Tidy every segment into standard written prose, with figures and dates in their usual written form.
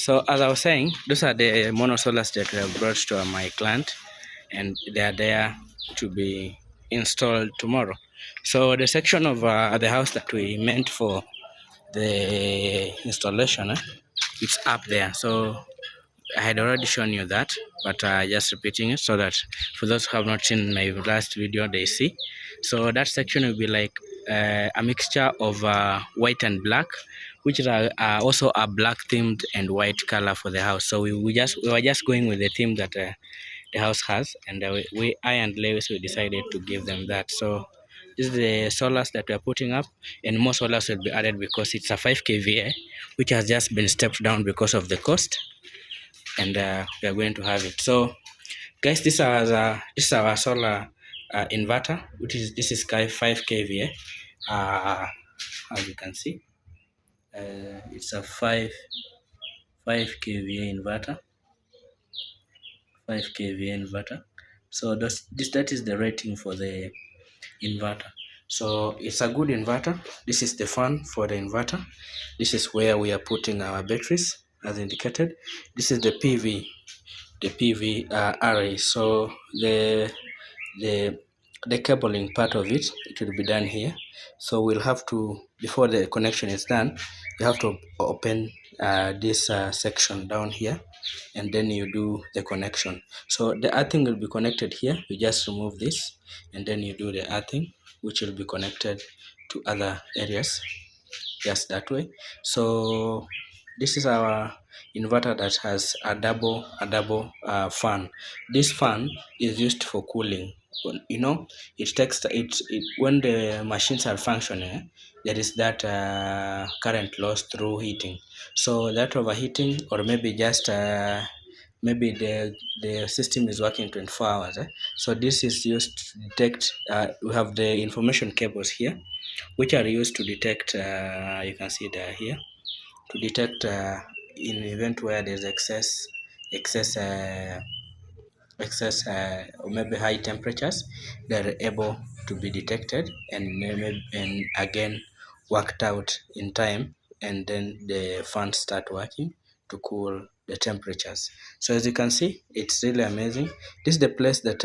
So as I was saying, those are the monosolars that we have brought to my client, and they are there to be installed tomorrow. So the section of the house that we meant for the installation, it's up there. So I had already shown you that, but just repeating it so that for those who have not seen my last video, they see. So that section will be like a mixture of white and black, which are also a black themed and white color for the house. So we were just going with the theme that the house has, and I and Lewis, we decided to give them that. So this is the solars that we are putting up, and more solars will be added because it's a 5 kVA, which has just been stepped down because of the cost, and we are going to have it. So guys, this is our solar inverter, this is 5 kVA. As you can see, it's a 5 kVA inverter. 5 kVA inverter. So that is the rating for the inverter. So it's a good inverter. This is the fan for the inverter. This is where we are putting our batteries as indicated. This is the PV array. So the cabling part of it will be done here. So we'll have to, before the connection is done, you have to open this section down here, and then you do the connection. So the earthing will be connected here. You just remove this, and then you do the earthing, which will be connected to other areas just that way. So this is our inverter that has a double fan. This fan is used for cooling. You know, it takes it when the machines are functioning, there is that current loss through heating. So that overheating, or maybe just maybe the system is working 24 hours. So this is used to detect. We have the information cables here, which are used to detect. You can see they are here to detect in event where there's excess or maybe high temperatures. They're able to be detected and again worked out in time, and then the fans start working to cool the temperatures. So as you can see, it's really amazing. This is the place that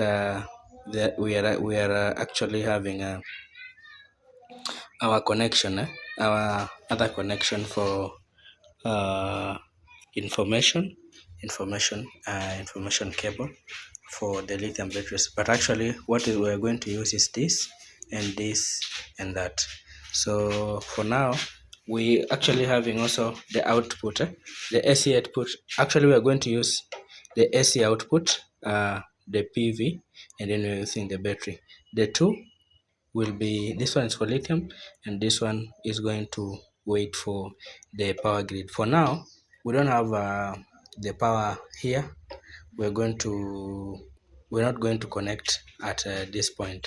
we are actually having our connection, our other connection for information cable for the lithium batteries. But actually what we're going to use is this and this and that. So for now, we actually having also the output, the AC output. Actually we are going to use the AC output, the PV, and then we're using the battery. The two will be, this one is for lithium and this one is going to wait for the power grid. For now, we don't have the power here. We're not going to connect at this point.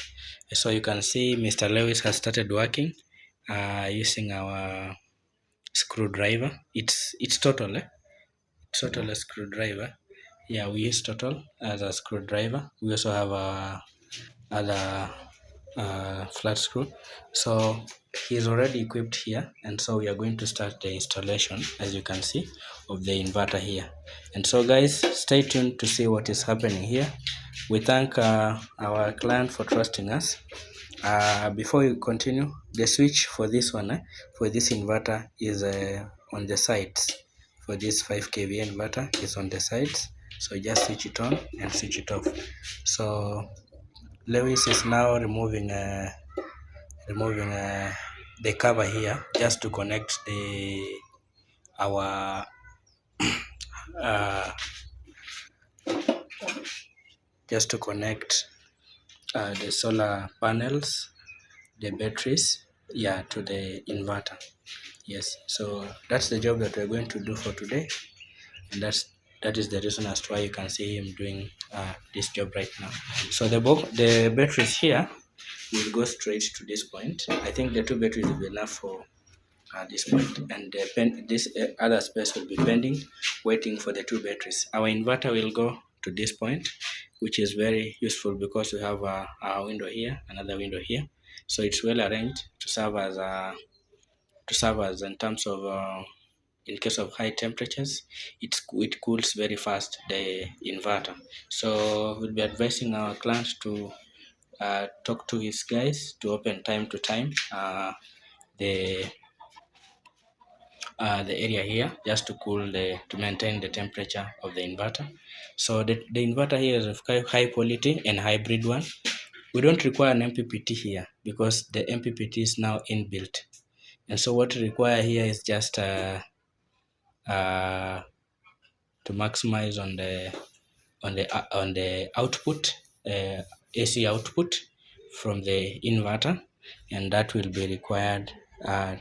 So you can see Mr. Lewis has started working using our screwdriver. It's total, total a screwdriver. Yeah, we use total as a screwdriver. We also have other flat screw. So he's already equipped here, and so we are going to start the installation, as you can see, of the inverter here. And so guys, stay tuned to see what is happening here. We thank our client for trusting us. Before we continue, the switch for this one, for this inverter, is on the sides. For this 5 kVA inverter is on the sides, so just switch it on and switch it off. So Lewis is now removing the cover here just to connect our just to connect the solar panels, the batteries, yeah, to the inverter. Yes, so that's the job that we're going to do for today, and that is the reason as to why you can see him doing this job right now. So the batteries here will go straight to this point. I think the two batteries will be enough for this point, and this other space will be pending, waiting for the two batteries. Our inverter will go to this point, which is very useful because we have a window here, another window here, so it's well arranged to serve as in terms of in case of high temperatures, it cools very fast the inverter. So we'll be advising our client to talk to his guys to open time to time the the area here, just to to maintain the temperature of the inverter. So the inverter here is of high quality and hybrid one. We don't require an MPPT here because the MPPT is now inbuilt. And so what we require here is just uh, to maximize on the output, AC output from the inverter, and that will be required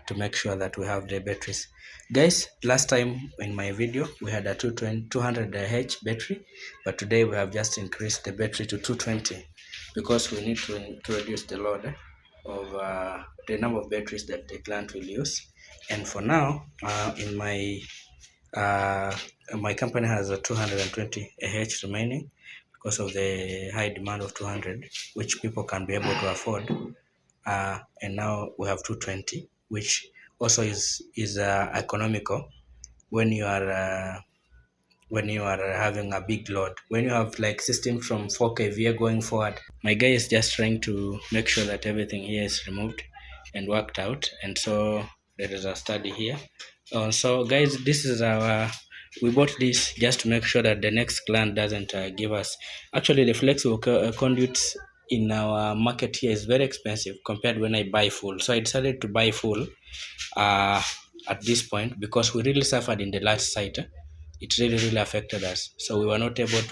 to make sure that we have the batteries. Guys, last time in my video we had a 200H battery, but today we have just increased the battery to 220 because we need to reduce the load of the number of batteries that the client will use. And for now, in uh, my company has a 220 AH remaining because of the high demand of 200, which people can be able to afford. And now we have 220, which also is economical when you are having a big load. When you have like system from 4 kVA going forward, my guy is just trying to make sure that everything here is removed and worked out. And so there is a study here. So guys, this is we bought this just to make sure that the next client doesn't give us. Actually, the flexible conduits in our market here is very expensive compared when I buy full. So I decided to buy full uh, at this point because we really suffered in the last site. It really affected us. So we were not able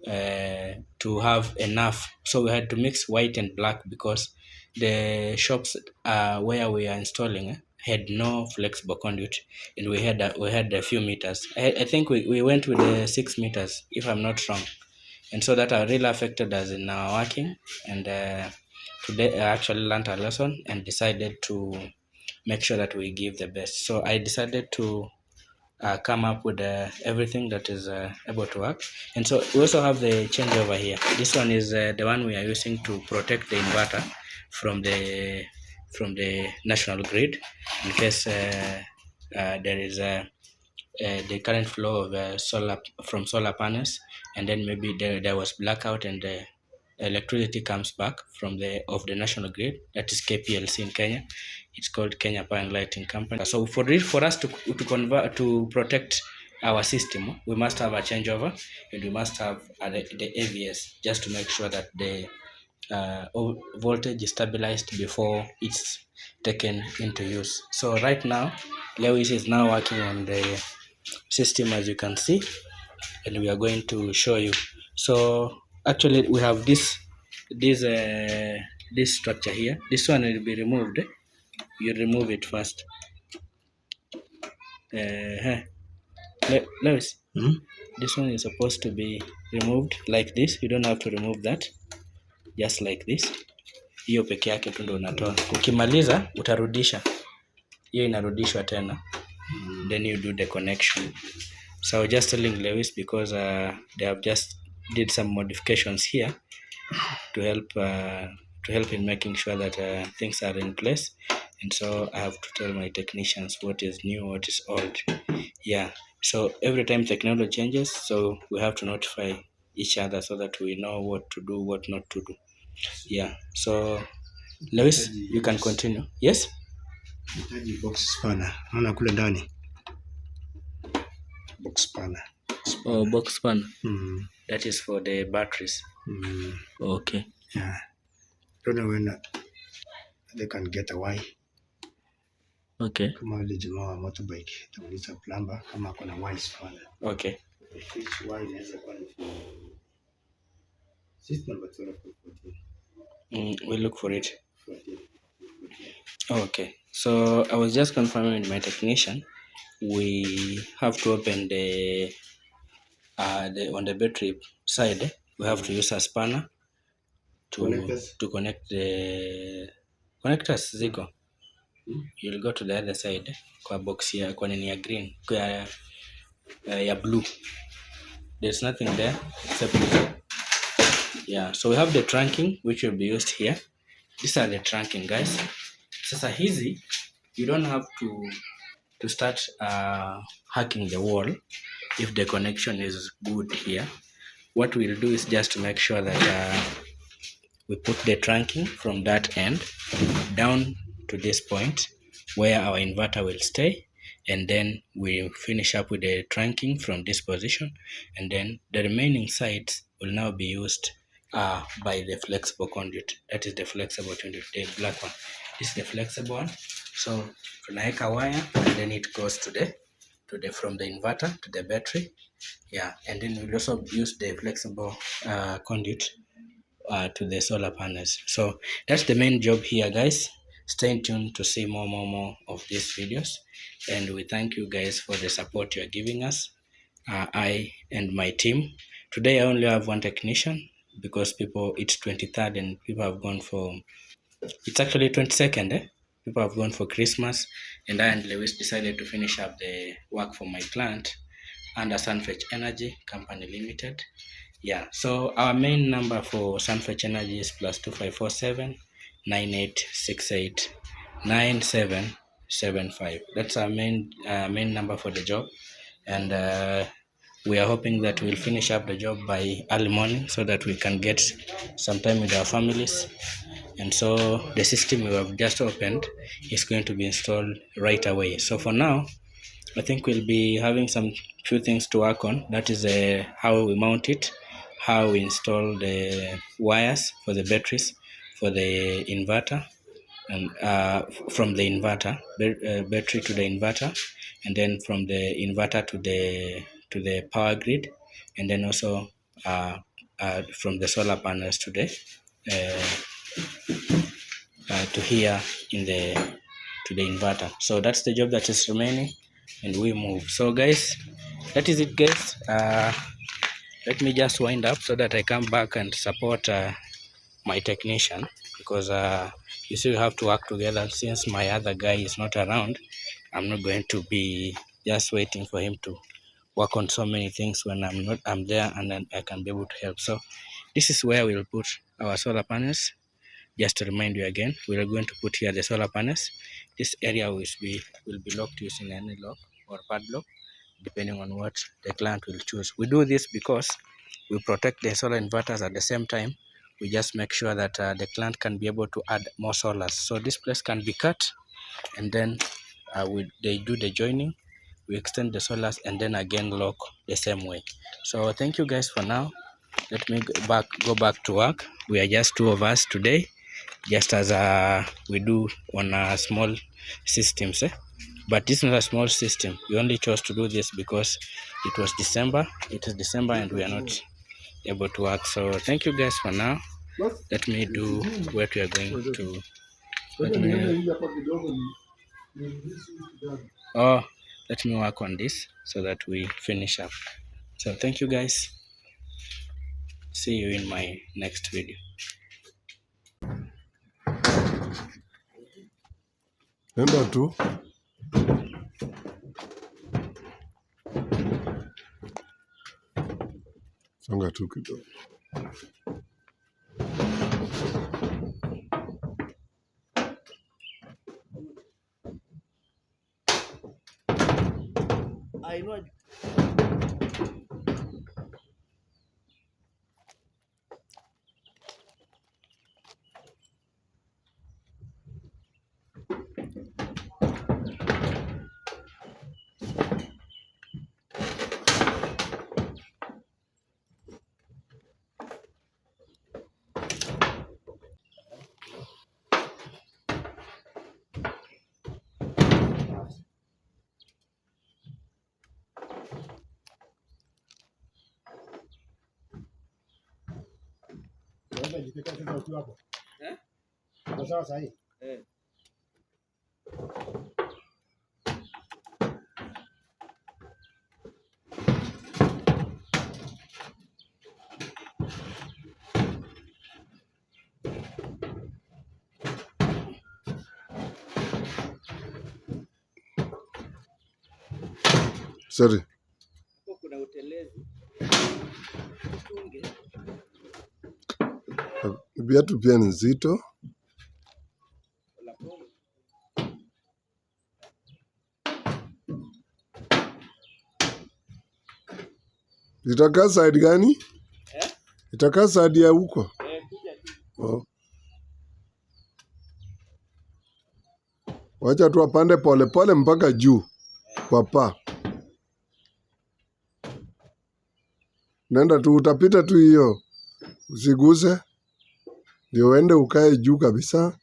to have enough. So we had to mix white and black because the shops where we are installing had no flexible conduit, and we had a few meters. I think we went with the 6 meters, if I'm not wrong, and so that really affected us in our working. And today I actually learned a lesson and decided to make sure that we give the best. So I decided to come up with everything that is able to work. And so we also have the changeover here. This one is the one we are using to protect the inverter from the national grid in case there is the current flow of solar from solar panels, and then maybe there was blackout and the electricity comes back from the national grid, that is KPLC in Kenya. It's called Kenya Power and Lighting Company. So for us to convert to protect our system, we must have a changeover, and we must have the AVS just to make sure that the voltage is stabilized before it's taken into use. So right now, Lewis is now working on the system, as you can see, and we are going to show you. So actually we have this structure here. This one will be removed. You remove it first. Lewis, this one is supposed to be removed like this. You don't have to remove that, just like this. Hiyo peke yake tu ndio unatoa. Ukimaliza utarudisha, hiyo inarudishwa tena, then you do the connection. So just telling Lewis because they have just did some modifications here to help in making sure that things are in place. And so I have to tell my technicians what is new, what is old. Yeah. So every time technology changes, so we have to notify each other so that we know what to do, what not to do. Yeah. So Lewis, you can continue. Yes. Box spanner. Naona kule ndani. Box spanner. Oh, box spanner. That is for the batteries. Okay. Yeah. Don't know when they can get away. Okay. Kama wale jamaa wa motorbike, tauliza plumber kama kuna wire spanner. Okay. Which wire inaweza kuwa ni system number 12. We look for it. Okay. So I was just confirming with my technician. We have to open the on the battery side. We have to use a spanner to connect the connectors. Ziko. You'll go to the other side. Kwa box ya kwa nini ya green, kwa ya blue. There's nothing there except yeah. So we have the trunking which will be used here. These are the trunking, guys. Sasa hizi you don't have to to start hacking the wall, if the connection is good here, what we'll do is just to make sure that we put the trunking from that end down to this point where our inverter will stay, and then we finish up with the trunking from this position, and then the remaining sides will now be used by the flexible conduit. That is the flexible conduit, the black one. This is the flexible one. So tunaweka wire and then it goes to the from the inverter to the battery. Yeah, and then we'll also use the flexible conduit to the solar panels. So that's the main job here, guys. Stay tuned to see more of these videos, and we thank you guys for the support you are giving us. I and my team. Today I only have one technician because it's 23rd and people have gone for, it's actually 22nd. People have gone for Christmas, and I and Lewis decided to finish up the work for my client under Sunfetch Energy Company Limited. Yeah, so our main number for Sunfetch Energy is +2547 9868 9775. That's our main number for the job, and we are hoping that we'll finish up the job by early morning so that we can get some time with our families. And so the system we have just opened is going to be installed right away. So for now, I think we'll be having some few things to work on. That is how we mount it, how we install the wires for the batteries, for the inverter, and from the inverter, battery to the inverter, and then from the inverter to the power grid, and then also from the solar panels to the to here in the to the inverter. So that's the job that is remaining, and we move. So guys, that is it, guys. Let me just wind up so that I come back and support my technician, because you see we have to work together. Since my other guy is not around, I'm not going to be just waiting for him to work on so many things when I'm there, and then I can be able to help. So this is where we'll put our solar panels. Just to remind you again, we are going to put here the solar panels. This area will be locked using any lock or padlock, depending on what the client will choose. We do this because we protect the solar inverters at the same time. We just make sure that the client can be able to add more solars. So this place can be cut, and then they do the joining. We extend the solars and then again lock the same way. So thank you guys for now. Let me go back to work. We are just two of us today, just as we do on small systems. But this is not a small system. We only chose to do this because it was December. It is December and we are not able to work. So thank you guys for now. Let me do what we are going to. Let me work on this so that we finish up. So thank you guys. See you in my next video. Enda tu. Songa tu kidogo. Sorry. Viatu pia ni nzito. Itakaa side gani? Itakaa side ya huko. Kuja tu. Oh. Wacha tu apande pole pole mpaka juu kwa paa. Nenda tu, utapita tu hiyo. Usiguse. Ndio uende ukae juu kabisa.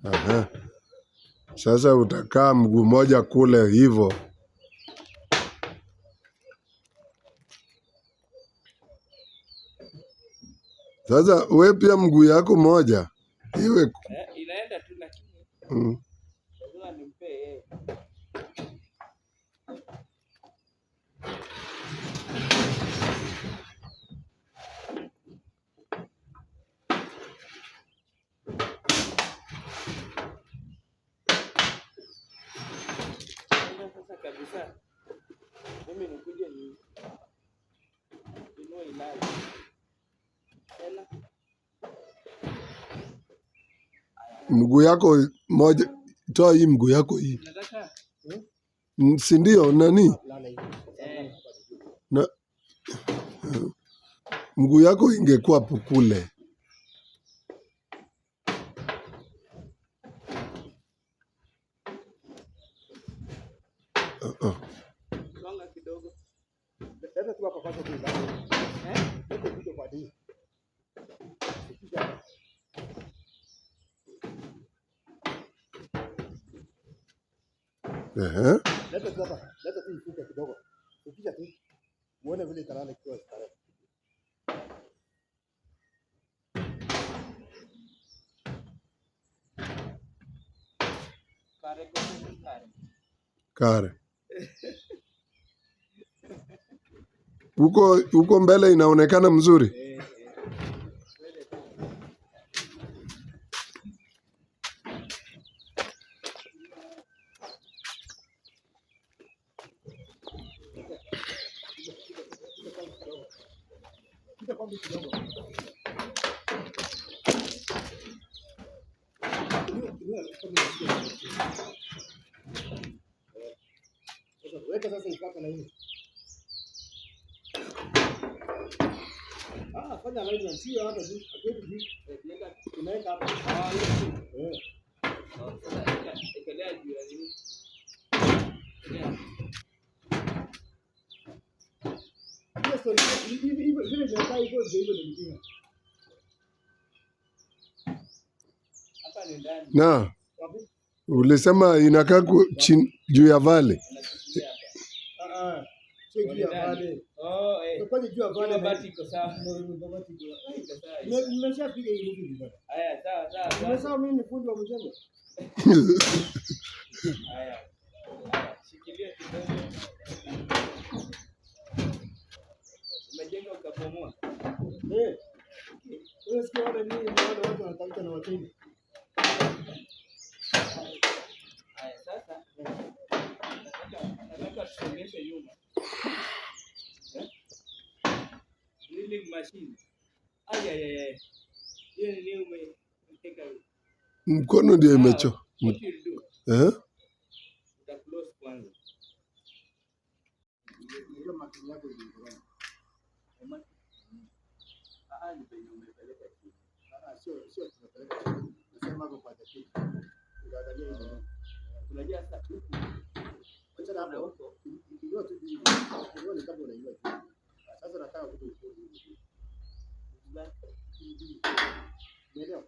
Aha. Sasa utakaa mguu moja kule hivyo. Sasa we pia mguu yako moja iwe Inaenda tu lakini. Lazima nimpe yeye. Sasa kabisa. Mimi nikuje ni inua ilali. Tena. mguu yako moja. Toa hii mguu yako hii. Nataka Si ndio nani? Na mguu yako ingekuwa kule. songa kidogo. Leta tu hapa kwanza tu. Leta kitu kwa hii. Leta tu hapa. Leta tu ifuke kidogo. Ukija tu. Uone vile italala kidogo. Kare. Huko mbele inaonekana mzuri. Weka sasa ipaka na hii. Fanya line sio hapa tu. Tunaweka hapa. Ekelea juu ya nini? Hivi vile ndio hivyo ndio. Hapa ni ndani. Na ulisema inakaa juu ya vale. Sio juu ya vale. Kwa juu ya vale Bati iko sawa. Nimeshapiga hii hivi. Haya, sawa. Nimesema mimi ni fundi wa mjengo. Haya. Shikilia kidogo. Umejenga ukabomoa. Wewe sikia wale nini wale watu wanatafuta na wateja. Haya, sasa. Nataka tusongeshe nyuma. Drilling machine. Aya. Hiyo ni nini umeteka? Mkono ndio imecho. What you do? Uta close kwanza. Ile makini yako ndio. Ni penye umepeleka chini. Sio tunapeleka chini. Nasema hapo kwa dakika. Unaangalia hivi. Unajua sasa huku. Acha hapo huko. Ndio tu hivi. Ndio ni kama unainua. Sasa nataka kitu hivi. Umeelewa?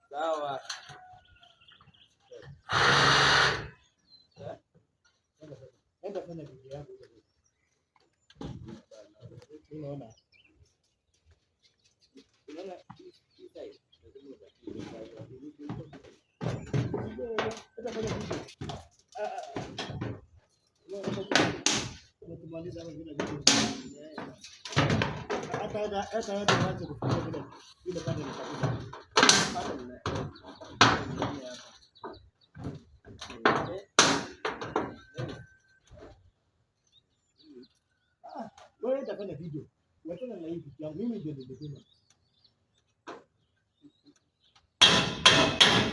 Sawa. Enda fanya video yako. Unaona? Unaona hii side. Wewe utafanya video. Wachana na hii video yangu. Mimi ndio nimesema.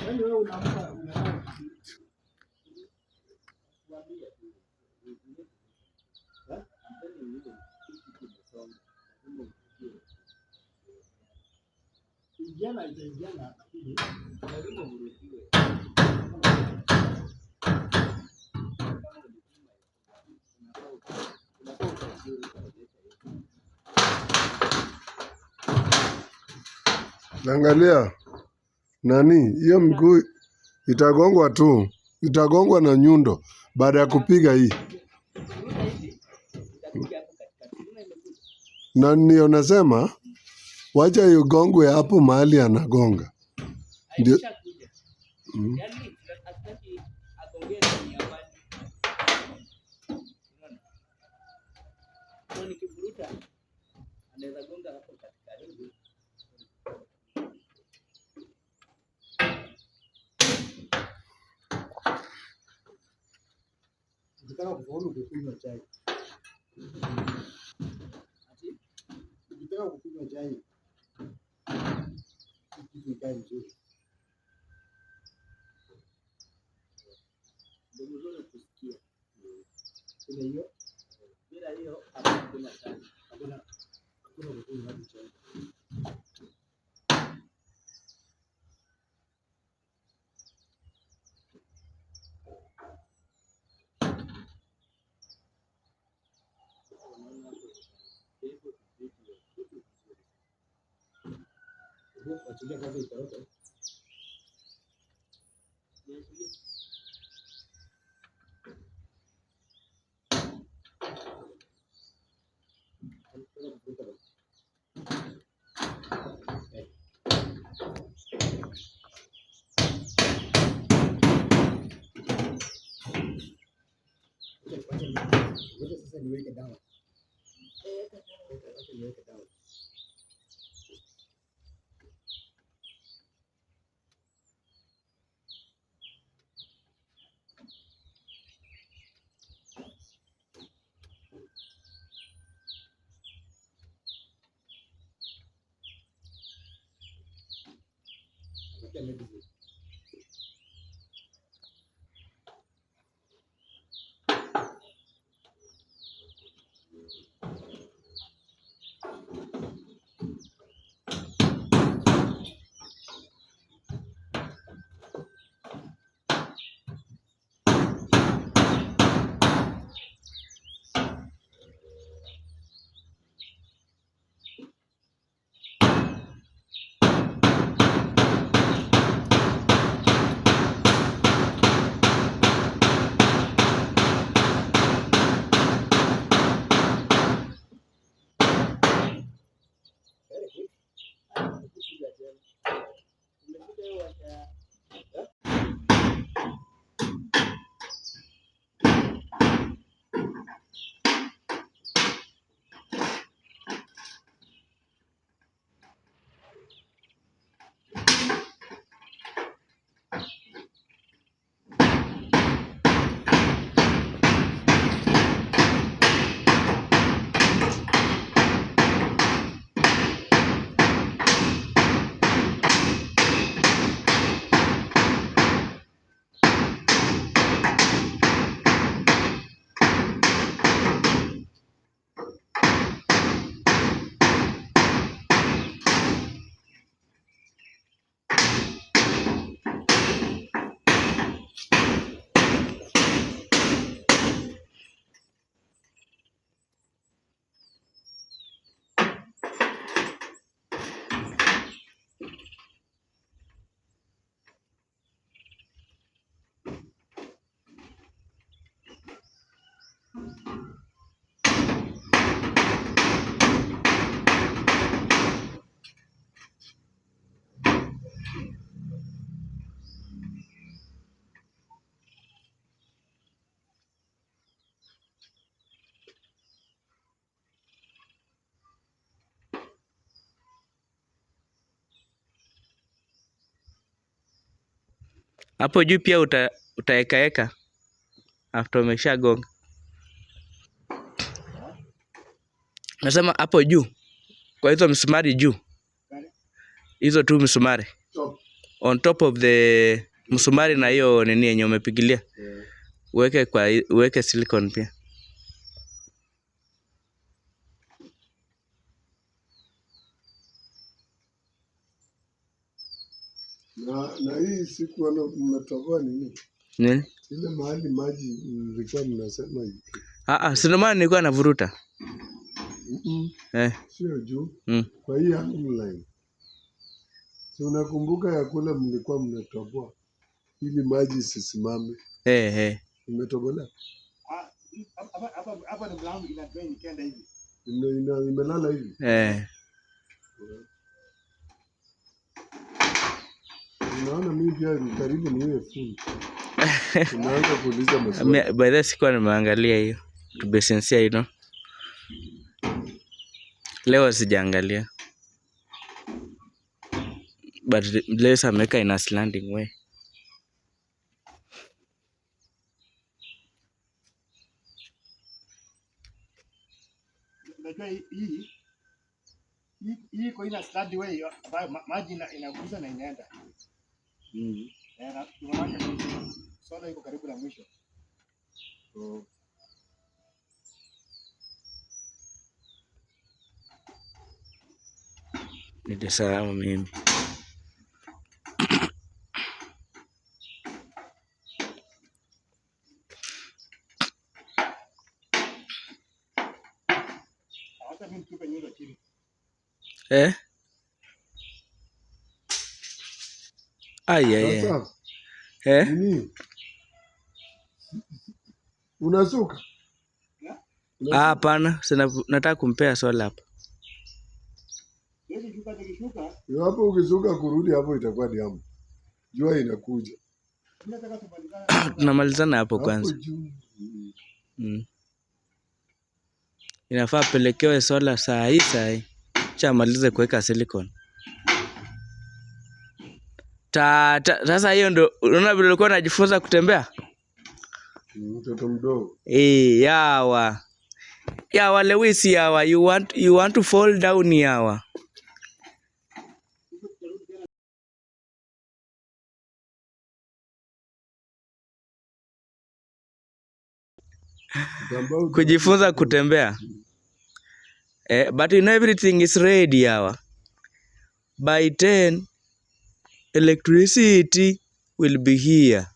Wewe unaamka kuambia tu. Kijana itaingiana lakini lazima mrudiwe. Angalia nani hiyo mguu itagongwa tu, itagongwa na nyundo baada ya kupiga hii. Na ndio nasema wacha igongwe hapo mahali anagonga. Ndio. Ukitaka kufaulu kukunywa chai. Ukitaka kukunywa chai. Kitu ikae vizuri. Ndio mzuri kusikia. Kuna hiyo. Bila hiyo hakuna chai. Hakuna kukunywa chai. Wachilia kazi itoroke. Ngoja sasa niweke dawa. Niweke dawa. Hapo juu pia utaekaeka after umeshagonga. Nasema hapo juu kwa hizo msumari juu, hizo tu msumari on top of the msumari na hiyo nini yenye umepigilia, uweke silicone pia. Na hii siku mmetoboa nini? Nini? Ile mahali maji mlikuwa mnasema hivi. Sio maana nilikuwa navuruta. Sio juu. Kwa hii line. Si unakumbuka ya kule mlikuwa mnatoboa ili maji isisimame? Umetobola? Hapa ni mlango ina drain ikienda hivi. Imelala hivi. Unaona mimi pia karibu niwe full. Unaanza kuuliza maswali. By the way sikuwa nimeangalia hiyo. To be sincere, you know. Leo sijaangalia. But leo sameka ina slanting way. Unajua hii kwa ina slanting way maji inaguza na inaenda. Na tunamaanisha sola iko karibu na mwisho. Nitasahau mimi. Hata mimi tupe nyundo chini. Nini? Unasuka? Hapana, nataka kumpea sola hapa. Hapo ukisuka kurudi hapo itakuwa diamu. Jua inakuja. Tunamalizana hapo kwanza. Inafaa pelekewe sola saa hii. Chamalize kuweka silicone. Sasa hiyo ndo unaona vile ulikuwa unajifunza kutembea? Mtoto mdogo. Yawa Lewis yawa, you want to fall down yawa. Kujifunza kutembea. But you know everything is ready yawa. By 10 electricity will be here.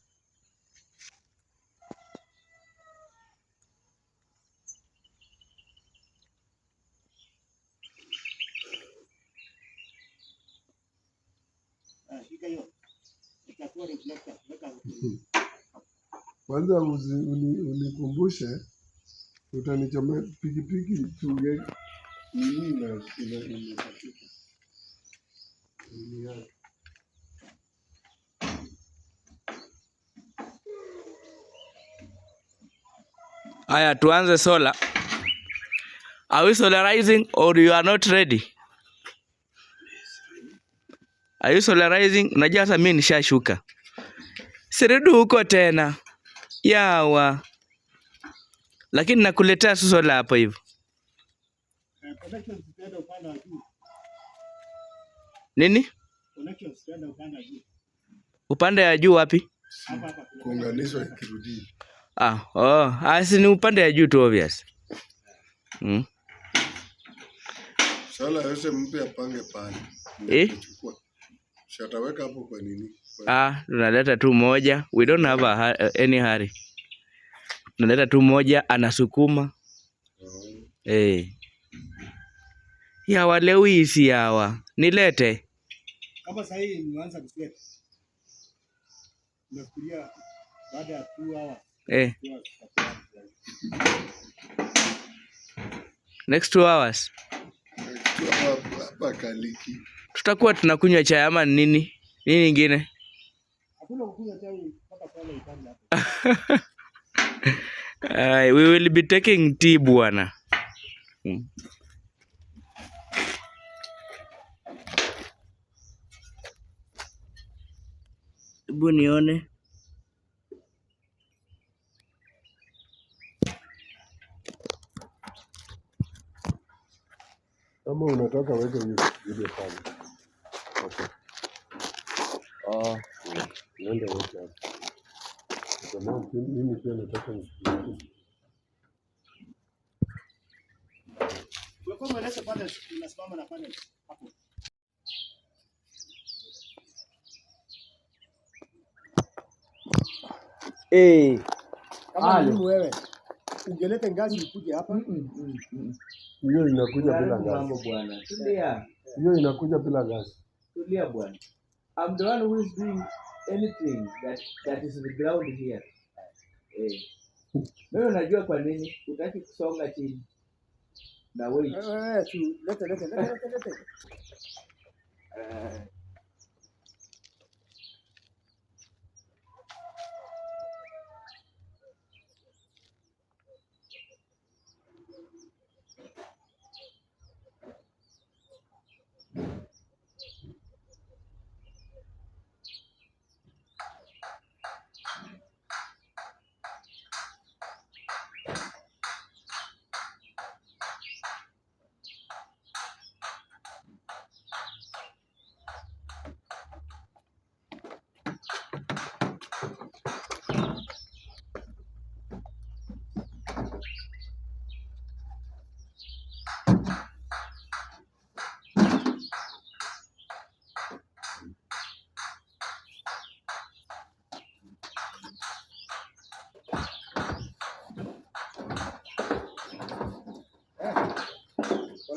Kwanza unikumbushe, utanichomea pikipiki tuge nini inakatika. Aya, tuanze solar. Are we solarizing or you are not ready? Are you solarizing? Unajua hata mimi nishashuka. Sirudi huko tena. Yawa. Lakini nakuletea sola hapo hivyo. Nini? Upande ya juu wapi? Kuunganishwa ikirudi. Si ni upande ya juu tu obvious. Sola yote mpya pange pale. Shataweka hapo kwa nini? Tunaleta tu moja. We don't have any hurry. Tunaleta tu moja, anasukuma. Yawa Lewis yawa. Nilete. Kama sasa hii nimeanza kuswet. Nafikiria baada ya 2 hours. Next 2 hours. Hapa Kaliki. Tutakuwa tunakunywa chai ama nini? Nini nyingine? Hakuna kunywa chai mpaka pale upande hapo. We will be taking tea bwana. Hebu nione. Kama unataka weka video pale. Okay. Nenda weka hapo. Kama mimi pia nataka nisikilize. wewe kama unaweza pale unasimama na pale hapo. Kama mimi wewe ungeleta ngazi ukuje hapa. Hiyo inakuja bila ngazi. Bwana. Tulia. Hiyo inakuja bila ngazi. Tulia bwana. I'm the one who is doing anything that is the ground here. Wewe unajua kwa nini utaki kusonga chini? Na wait. Lete.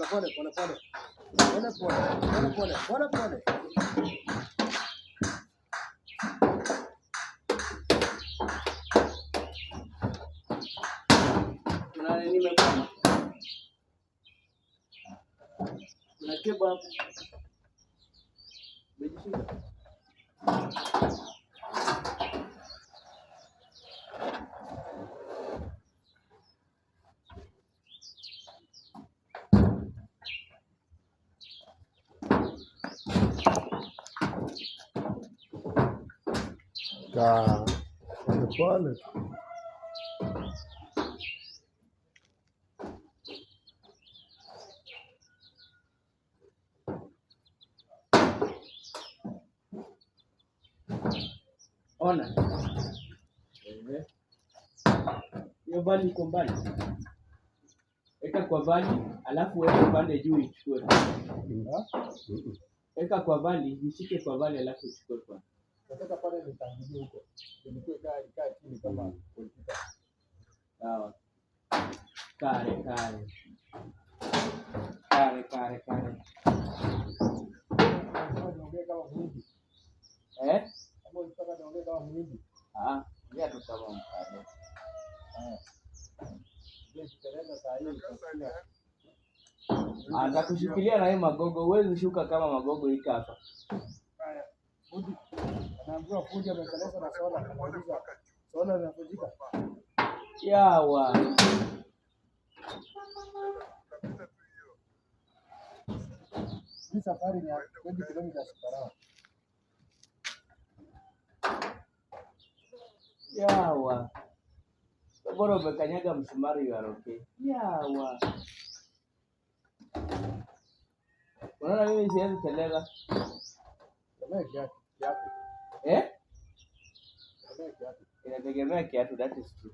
Pole. Kuna nini nimepata? Kuna kebab. Umejishika? Pole. Ona. Hiyo vali iko mbali. Eka kwa vali, alafu weka pande juu ichukue. Eka kwa vali, nishike kwa vali alafu ichukue kwa. Nataka pale nitangilie huko. Nilikuwa kaa chini kama politika. Sawa. Kare. Niongee kama mwindi. Kama unataka niongee kama mwindi. Ya tu kama mkare. Atakushikilia na hii magogo, huwezi shuka kama magogo hii hapa. Haya. Fundi. Anaambiwa fundi ameteleza na sola, anauliza sola inavunjika. Yawa. Hii safari ni 20 kilometers per hour. Yawa. Bora umekanyaga msumari you are okay. Yawa. Unaona mimi siwezi teleza. Inategemea kiatu, that is true.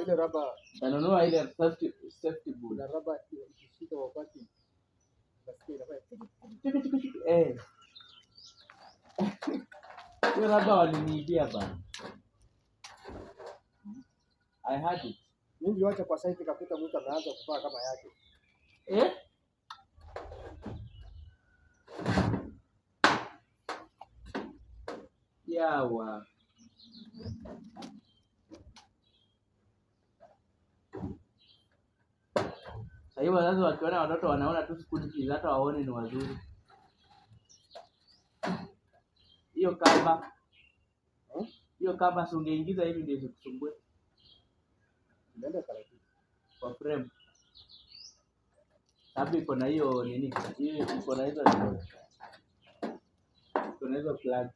Ile raba tanunua ile safety boot. Na raba ikishika wakati nasikia hiyo raba waliniibia bana. I had it. Mimi yote kwa site kakuta mtu anaanza kuvaa kama yake. Yawa. Sasa hivi wazazi wakiona watoto wanaona tu school fees, hata waone ni wazuri. Hiyo kamba si ungeingiza hivi ndio zikusumbue. Nenda taratibu. Kwa frame. Sababu iko na hiyo nini? Hiyo iko na hizo plug.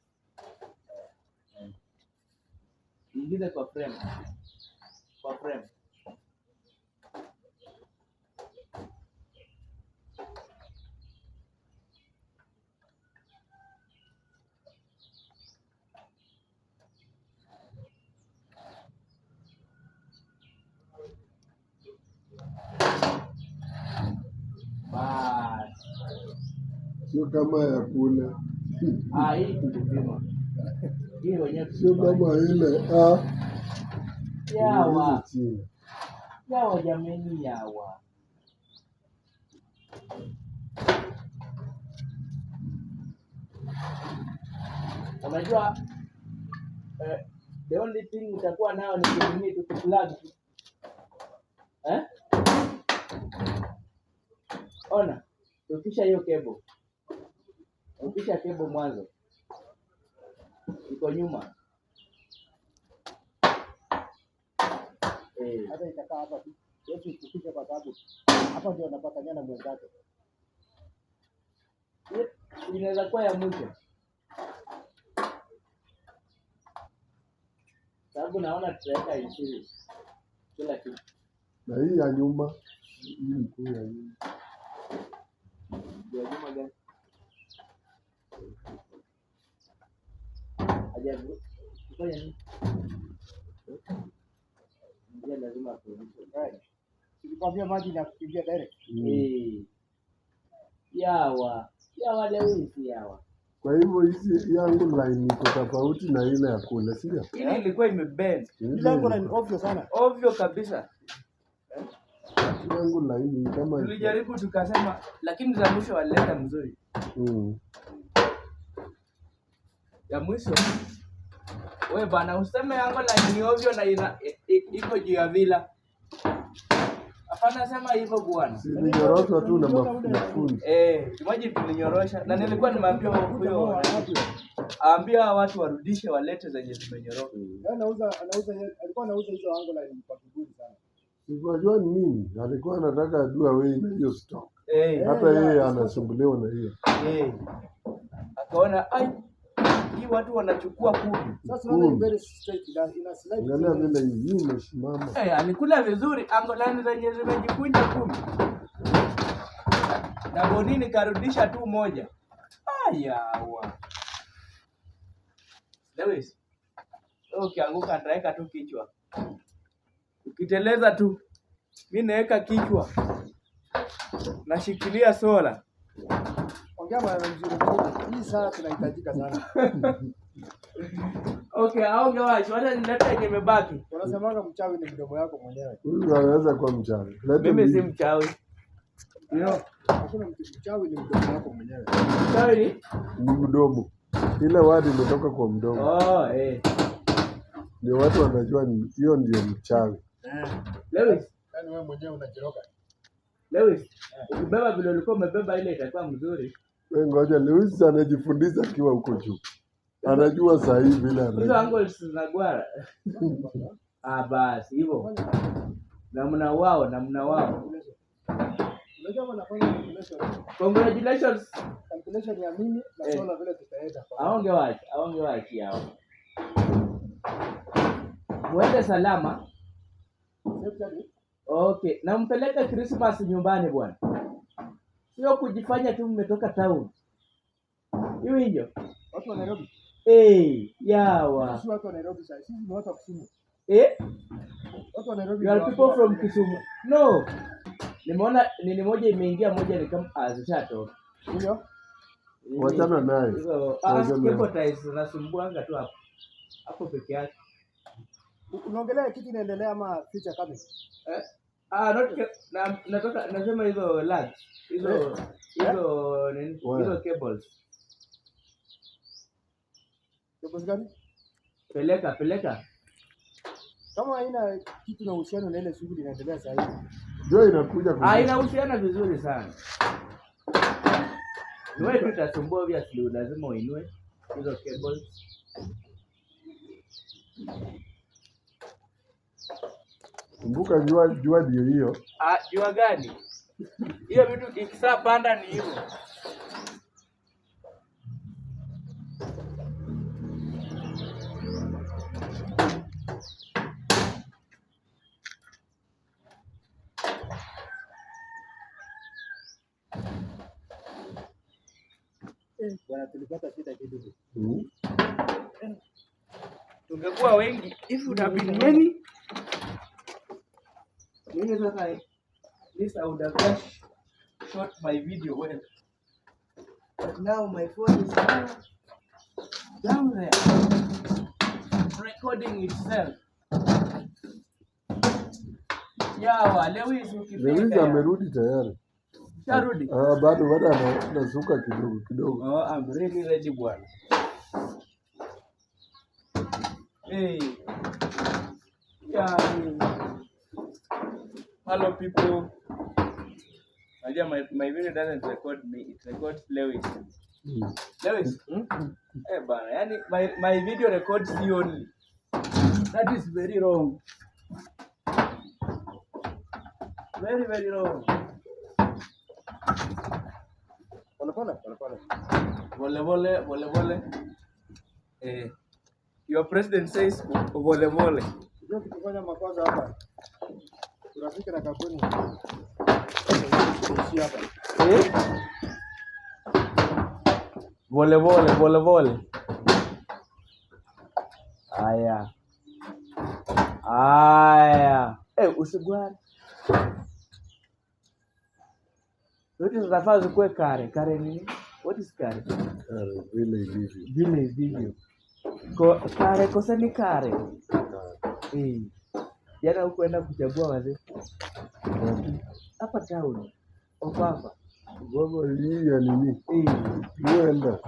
Ingiza kwa frame. Kwa frame. Sio kama ya kule. Hii tulipima. Hii wenyewe sio kama ile yawa. Yawa jameni yawa. Unajua the only thing utakuwa nao ni kutumia tu plug. Ona, ukisha hiyo cable. Ukisha cable mwanzo. Iko nyuma. Hata itakaa hapa tu. Yesu ukifika kwa sababu hapa ndio unapatana na mwenzake. Inaweza kuwa ya mwisho. Sababu naona tutaweka insiri kila kitu. Na hii ya nyuma, hii ni kuu ya nyuma. Ya nyuma gani? Ajabu. Kufanya nini? Ndio lazima kurudisha. Tulikwambia maji na kukimbia direct. Yawa leo yawa. Kwa hivyo hizi yangu line iko tofauti na ile ya kule, sio? Ile ilikuwa imebend. Ile yangu line ovyo sana. Ovyo kabisa. Yangu line kama tulijaribu tukasema, lakini za mwisho walileta mzuri. Ya mwisho wewe bana useme yangu line ni ovyo na iko juu ya vila. Hapana, sema hivyo bwana. Ninyoroshwa tu na mafundi. Maji tulinyorosha na nilikuwa nimeambia huyo aambia watu warudishe walete zenye zimenyoroka. Alikuwa anauza hizo ango line kwa kiburi sana. Unajua ni nini? Alikuwa anataka ajue wewe na hiyo stock. Hata yeye anasumbuliwa na hiyo. Akaona hii watu wanachukua 10. Sasa unaona very straight ina slide. Angalia vile hii imesimama. Alikula vizuri ango line zenye zimejikunja 10. Na bonini karudisha tu moja. Yawa. Lewis. Ukianguka nitaweka tu kichwa. Ukiteleza tu mimi naweka kichwa. Nashikilia sola. Ongea maneno mzuri. Hii saa tunahitajika sana. Aongewa hata nileta yenye imebaki. Unasemaga mchawi ni mdomo yako mwenyewe. Huyu anaweza kuwa mchawi. Mimi si mchawi. Hakuna mchawi ni mdomo wako mwenyewe. Mchawi ni mdomo. Ile wadi imetoka kwa mdomo. Ndio watu wanajua hiyo ndio mchawi. Lewis, yaani wewe mwenyewe unajiroga. Lewis, ukibeba vile ulikuwa umebeba ile itakuwa mzuri. Wewe ngoja, Lewis anajifundisha akiwa huko juu. Anajua saa hii vile anajua. Hizo angles zinagwara. Basi hivyo. Namna wao. Unajua wanafanya calculation. Congratulations. Calculation ya mimi na sola vile tutaenda. Aongewachi hao. Mwende salama. Okay, na mpeleke Christmas nyumbani bwana. Sio kujifanya tu mmetoka town. Hiyo. Watu wa Nairobi. Yawa. Sisi watu wa Nairobi sasa. Sisi ni watu wa Kisumu. Watu wa Nairobi. You are people from Kisumu. No. Nimeona nini moja imeingia moja ni kama zishatoka. Ndio. Wachana naye. Hizo hypothesize zinasumbuanga tu hapo. Hapo peke yake. Unaongelea kitu inaendelea ama future coming? Nataka nasema hizo large. Hizo nini? Hizo cables. Cables gani? Peleka. Kama haina kitu na uhusiano na ile shughuli inaendelea sasa hivi. Ndio inakuja kwa. Inahusiana vizuri sana. Wewe tutasumbua obviously, lazima uinue hizo cables. Kumbuka jua ndio hiyo. Jua gani? Hiyo vitu ikisapanda ni hivyo. Bwana tulipata shida kidogo. Tungekuwa wengi, if would have been many. Mimi sasa this I would have just shot my video well. But now my phone is down there, recording itself. Yawa, Lewis ukifika. Lewis amerudi tayari. Sharudi? Bado anasuka kidogo. Oh, I'm really ready bwana. Hey. Yeah. Hello people. My video doesn't record me, it records Lewis. Lewis? Eh bana, yani my video records you only. That is very wrong. Very, very wrong. Pole. Your president says pole. Ndio tukifanya makosa hapa. Tunafika na kampuni. Pole. Aya. Usigwani. What is Rafa's kwe kare? Kare nini? What is kare? Vile video. Kare kosa ni kare. Jana hukuenda kuchagua wazee. Hapa town. Opapa. Baba hii ya nini? Elder.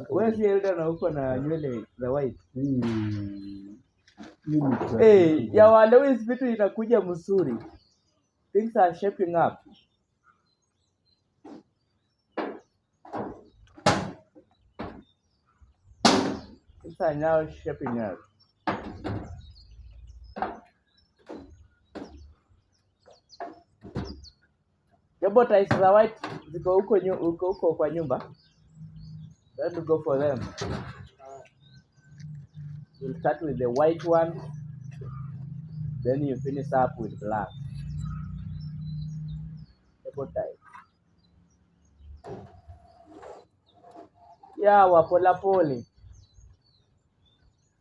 Wewe si elder na uko na nywele za white. Ya wale wewe vitu inakuja mzuri. Things are shaping up. Things are now shaping up. Yabo ties za white ziko huko kwa nyumba. Let's go for them. We'll start with the white one. Then you finish up with black. Yabo ties. Yawa pole.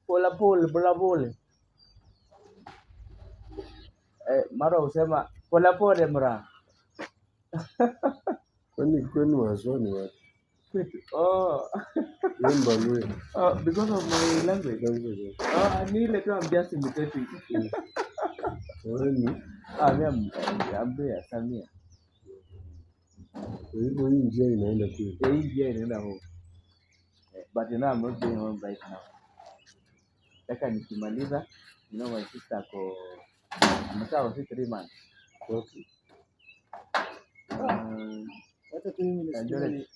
Pole. Mara usema pole mra. Kwani wasoni watu. Because of my language. Nile tu I'm just imitating. Ambia Samia. Hii njia inaenda kule. Hii njia inaenda home. But you know I'm not going home right now. Nataka nikimaliza, my sister amekaa 3 months. Okay. Hata tu mimi nisikie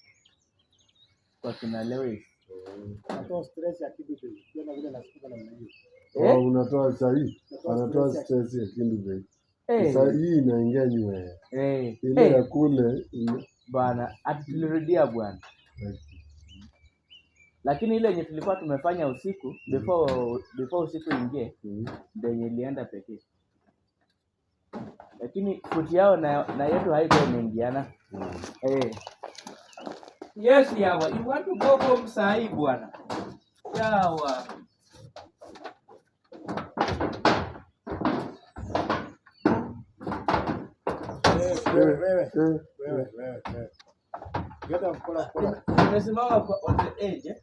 kwa kina Lewis. Natoa stress ya kitu tu. Tena vile nasikia namna hiyo. Unatoa sahihi. Anatoa stress ya kitu. Sasa hii inaingia nywe. Ile ya kule bana atitulirudia bwana. Lakini ile yenye tulikuwa tumefanya usiku before usiku ingie ndio ilienda pekee. Lakini futi yao na yetu haiko imeingiana. Yes yawa, you want to go home sahi bwana. Yawa. Wewe. Geta mkola. Tumesimama kwa on the edge.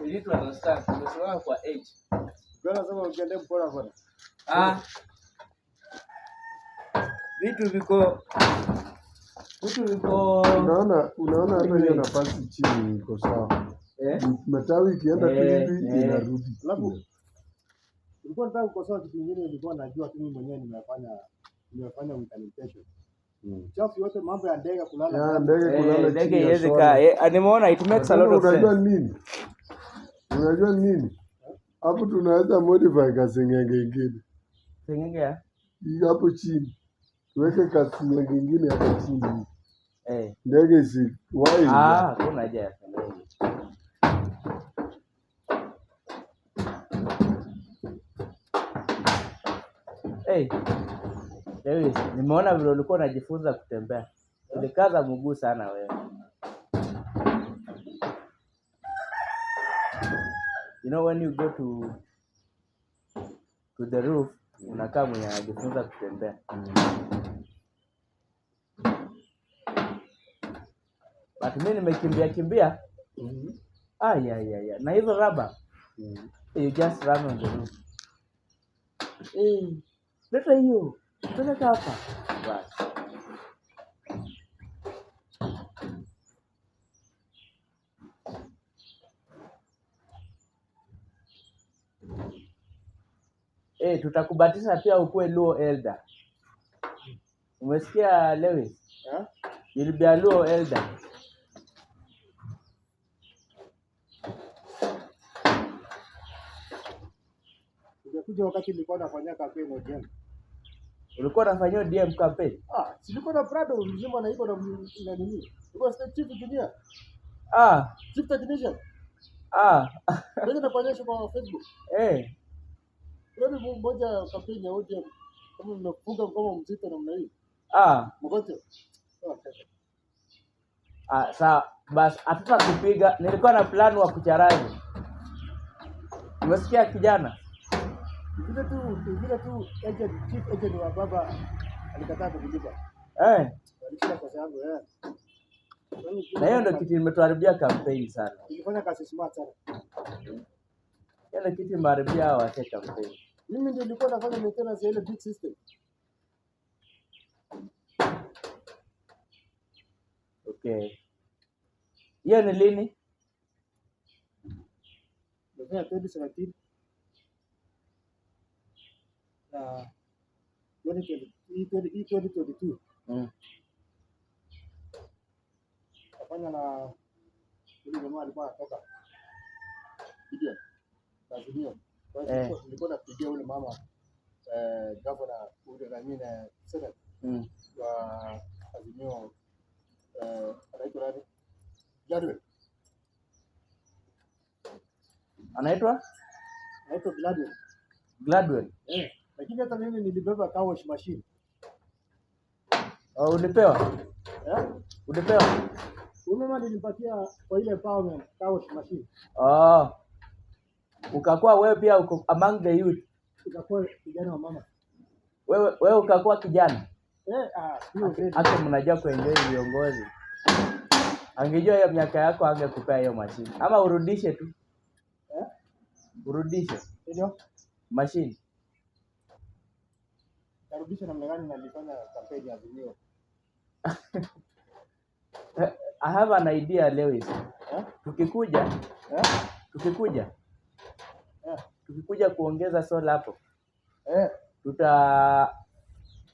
You need to understand. Tumesimama kwa edge. Geta sema ukiende mkola. Vitu viko unaona hata hiyo nafasi chini iko sawa. Matawi ikienda hivi inarudi. Nilikuwa nataka kukosoa kitu kingine, nilikuwa najua tu mimi mwenyewe nimefanya implementation. Chafu yote mambo ya ndege kulala. Ndege iweze kaa. Nimeona it makes a lot of sense. Unajua nini? Hapo tunaweza modify kasengenge ingine. Sengenge hapo chini. Tuweke kasengenge ingine hapo chini. Ndege si why? Kuna haja ya sengenge. Lewis, nimeona vile ulikuwa unajifunza kutembea. Ulikaza mguu sana wewe. You know when you go to the roof, unakaa mwenye anajifunza kutembea. But mimi nimekimbia. Na hizo raba. You just run on the roof. Leta hiyo. Peleka hapa. Basi. Tutakubatisha pia ukuwe Luo elder. Umesikia Lewis? You'll be a Luo elder. Kuja wakati nilikuwa nafanya campaign na DM. Ulikuwa unafanyia DM campaign? Silikuwa na Prado mzima na iko na nini? Ulikuwa state chief engineer. Chief technician. Ndio nafanyia kwa Facebook. Ndio mmoja campaign ya ODM. Kama mnafunga kama mzito namna hii. Mgote. Sawa, basi hatutakupiga. Nilikuwa na plan wa kucharaji. Umesikia kijana? Vile tu chief agent wa baba alikataa kulipa. Alikuwa kwa sababu na hiyo ndio kitu imetuharibia campaign sana. Nilifanya kazi smart sana. Ile kitu imeharibia wa campaign. Mimi ndio nilikuwa nafanya maintenance ya ile big system. Okay. Hiyo ni lini? Ndio 2017. 2022. Kafanya na yule jamaa alikuwa anatoka. Ndio. Tanzania. Nilikuwa napigia yule mama governor ule na mimi na senate wa Azimio anaitwa nani? Anaitwa Gladwell. Lakini hata mimi nilibeba car wash machine. Ulipewa? Ulipewa? Mama nilipatia kwa ile empowerment car wash machine. Ukakuwa wewe pia uko among the youth. Ukakuwa kijana wa mama. Wewe ukakuwa kijana? Hata mnajua kuenjoy viongozi. Angejua hiyo miaka yako angekupea hiyo machine. Ama urudishe tu. Urudishe. Ndio? Machine. Karudisha namna gani na nilifanya campaign ya Azimio? I have an idea Lewis. Tukikuja kuongeza solar hapo.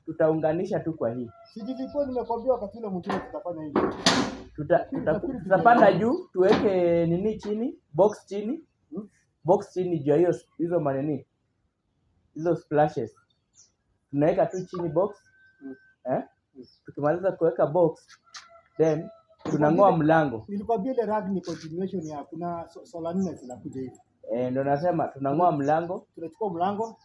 Tutaunganisha tu kwa hii. Sijilikuwa nimekwambia wakati ule mwingine tutafanya hivi. Tutapanda juu, tuweke nini chini, box chini. Box chini juu hizo maneni. Hizo splashes. Tunaweka tu chini box. Tukimaliza kuweka box, then tunang'oa mlango. Nilikwambia ile rag ni continuation ya kuna solar nne zinakuja hivi. Ndio nasema tunang'oa mlango. Tunachukua mlango,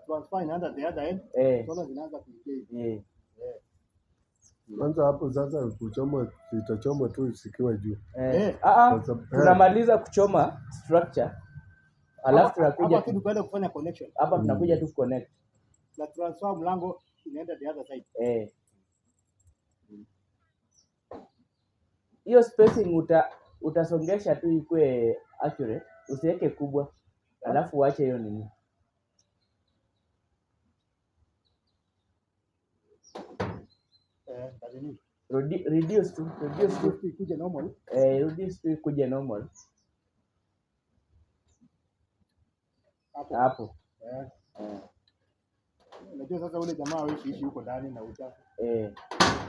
transfer inaenda the other end. Solar zinaanza kuingia. Kwanza hapo sasa kuchoma itachoma tu sikiwa juu. Tunamaliza kuchoma structure. Alafu tunakuja hapa tunaenda kufanya connection. Hapa tunakuja tu connect. Na transfer mlango inaenda the other side. Hiyo spacing utasongesha tu ikue accurate, usiweke kubwa. Alafu uache hiyo nini. Reduce tu ikuje normal. Reduce tu ikuje normal. hapo. Unajua sasa ule jamaa hawezi huko ndani na uchafu.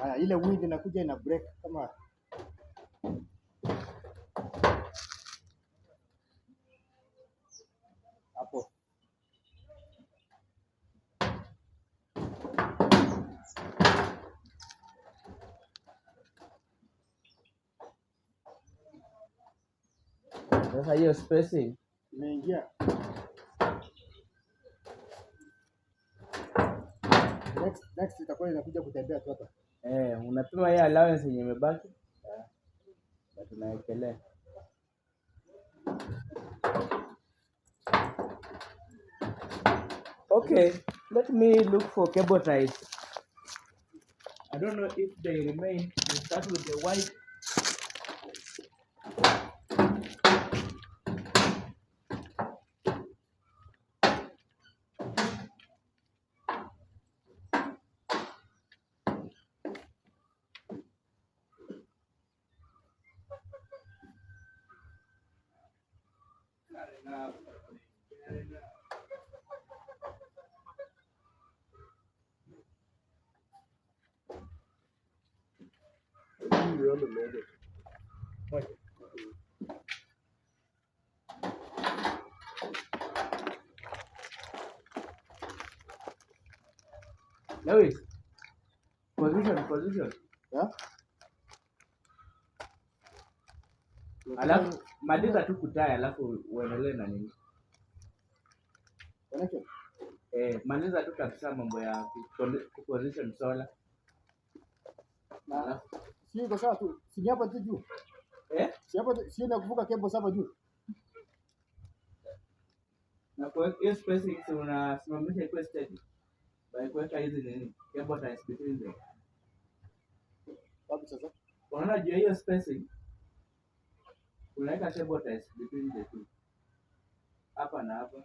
Haya, ile wind inakuja ina break kama hapo. Sasa hiyo spacing imeingia. Next itakuwa inakuja kutembea tu hapa. Unapima hii allowance yenye imebaki. Na tunaekelea. Okay, let me look for cable ties. I don't know if they remain. We start with the white. Lewis, position. Yeah? Alafu maliza tu kutaya, alafu uendelee na nini? Connection. Maliza tu kabisa mambo ya position solar. Na si iko sawa tu. Si hapa tu juu. Si hapa si na kuvuka cable hapa juu. Na kwa hiyo spacing unasimamisha iko steady. By kuweka hizi nini? Cable ties between them. Wapi sasa? Unaona juu hiyo spacing unaweka cable ties between the two. Hapa na hapa.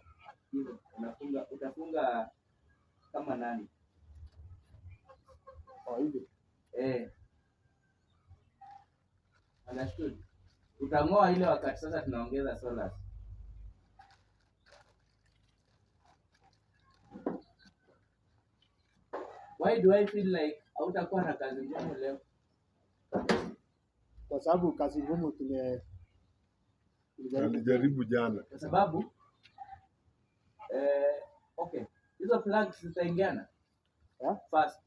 Hiyo utafunga kama nani? Hivi. Understood. Utang'oa ile wakati sasa tunaongeza solar. Why do I feel like hautakuwa na kazi ngumu leo? Kwa sababu kazi ngumu tulijaribu jana. Kwa sababu okay. Hizo plugs zitaingiana. Fast.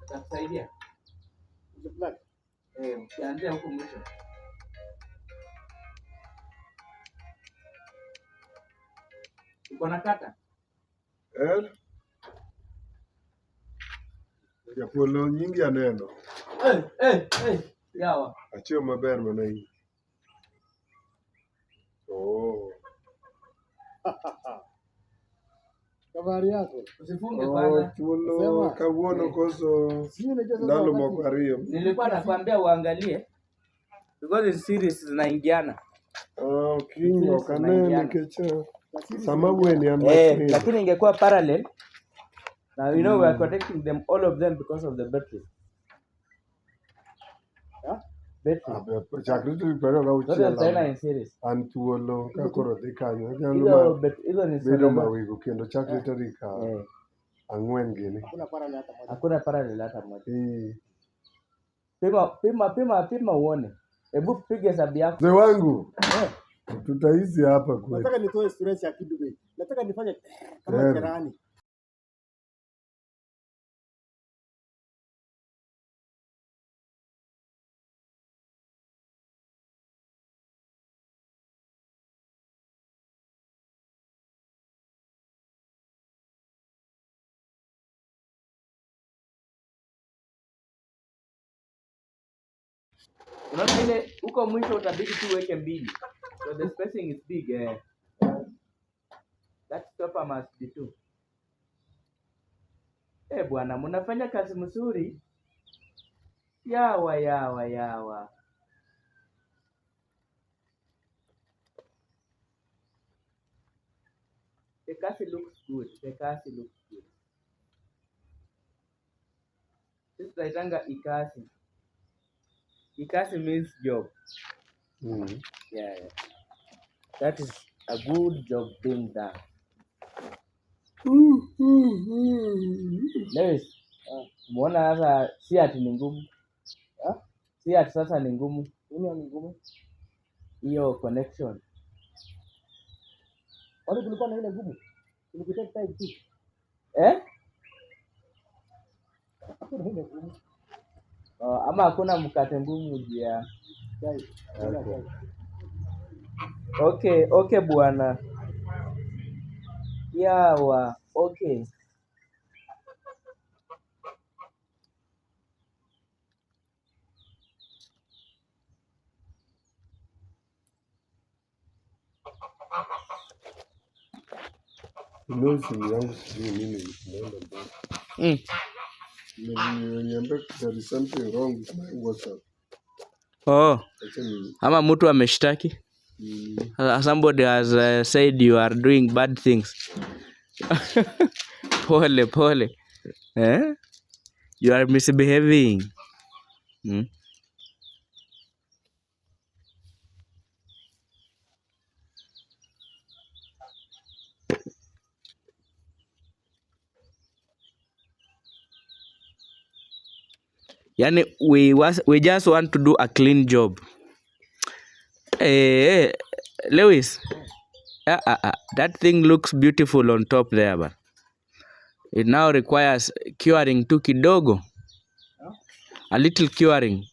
Itakusaidia. Hizo plug. Ukianzia huko mwisho. Uko na kata? Ya polo nyingi ya neno. Yawa. Achio maber mana hii. Kabari yako. Usifunge kwanza. Polo kabuono koso. Ndalo moko ariyo. Nilikuwa nakwambia uangalie. Because the series zinaingiana. Kinyo kanene kecha. Samabweni ya machine. Lakini ingekuwa parallel. Now you know we are connecting them, all of them, because of the battery. Battery. Chakritu pero ka uchela. In series. Antuolo ka koro dhikanyo. Hizo ni bedo mawigo kendo chakritu rika. Ang'wen gini. Hakuna parallel hata moja. Pima uone. Hebu piga hesabu yako. Mzee wangu. Tutaishi hapa kweli. Nataka nitoe stress ya kidogo. Nataka nifanye kama jirani. Unaona ile huko mwisho utabidi tu uweke mbili. So the spacing is big. That stopper must be two. Bwana, mnafanya kazi mzuri. Yawa. The kasi looks good. Sisi tunaitanga ikasi. Ikasi means job. Yeah. That is a good job being done. Lewis, umeona sasa si ati ni ngumu. Si ati sasa ni ngumu. Nini ni ngumu? Hiyo connection. Wale kulikuwa na ile ngumu. Tulikutaka type tu. Hakuna ile ngumu. Ama hakuna mkate ngumu juu ya chai. Okay bwana. Yawa, okay. Simu yangu sijui nini inaenda mbaya. Niambia there is something wrong with my WhatsApp. Ama mtu ameshtaki. Somebody has said you are doing bad things. Pole. You are misbehaving. Yani we just want to do a clean job. Lewis, that thing looks beautiful on top there, but it now requires curing tu kidogo. A little curing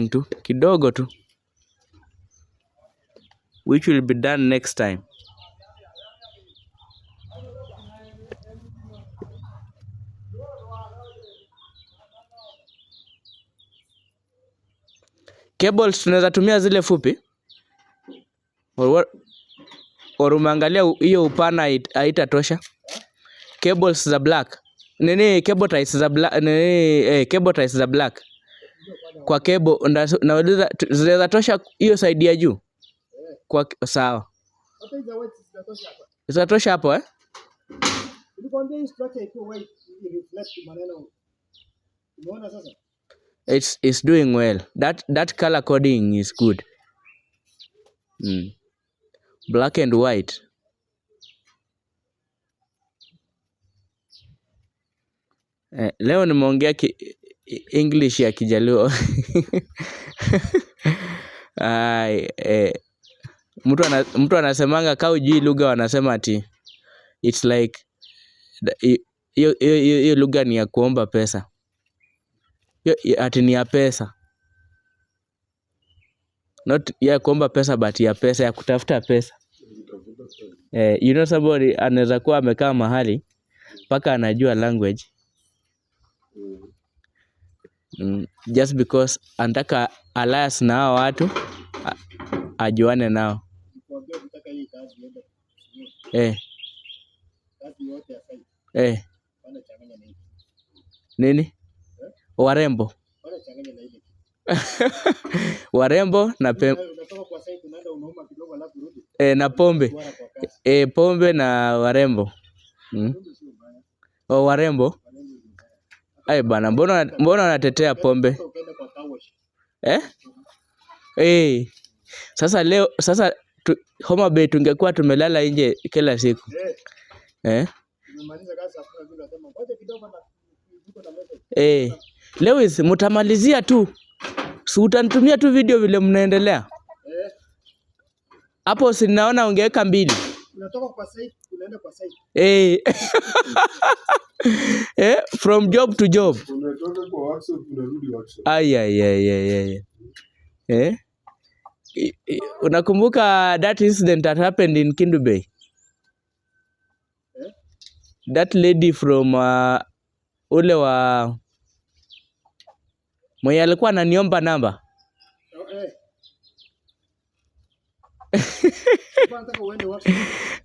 tu kidogo tu, which will be done next time. Cables tunaweza tumia zile fupi or umeangalia hiyo upana haitatosha. Cables za black nini, cable ties za black nini, cable ties za black kwa cable na zinaweza tosha hiyo side ya juu kwa sawa. Hata hizo white zinatosha hapa. Zinatosha hapo Nilikwambia hii structure iko white ili reflect maneno. Umeona sasa? It's doing well. That color coding is good. Black and white. Leo nimeongea English ya Kijaluo. Mtu anasemanga kama hujui lugha wanasema ati it's like hiyo lugha ni ya kuomba pesa. Ati ni ya pesa. Not ya kuomba pesa but ya pesa, ya kutafuta pesa. You know somebody anaweza kuwa amekaa mahali mpaka anajua language. Just because anataka alliance na hao watu ajuane nao. Nini? Warembo. Warembo na na pombe. Pombe na warembo. Warembo. Bana, mbona wanatetea pombe? Sasa Homa Bay tungekuwa tumelala nje kila siku. Lewis, mtamalizia tu. Si utanitumia tu video vile mnaendelea. Hapo si naona ungeweka 2. Unatoka kwa site unaenda kwa site. From job to job. Unatoka kwa workshop unarudi workshop. Unakumbuka that incident that happened in Kindu Bay? That lady from ule wa mwenye alikuwa ananiomba namba.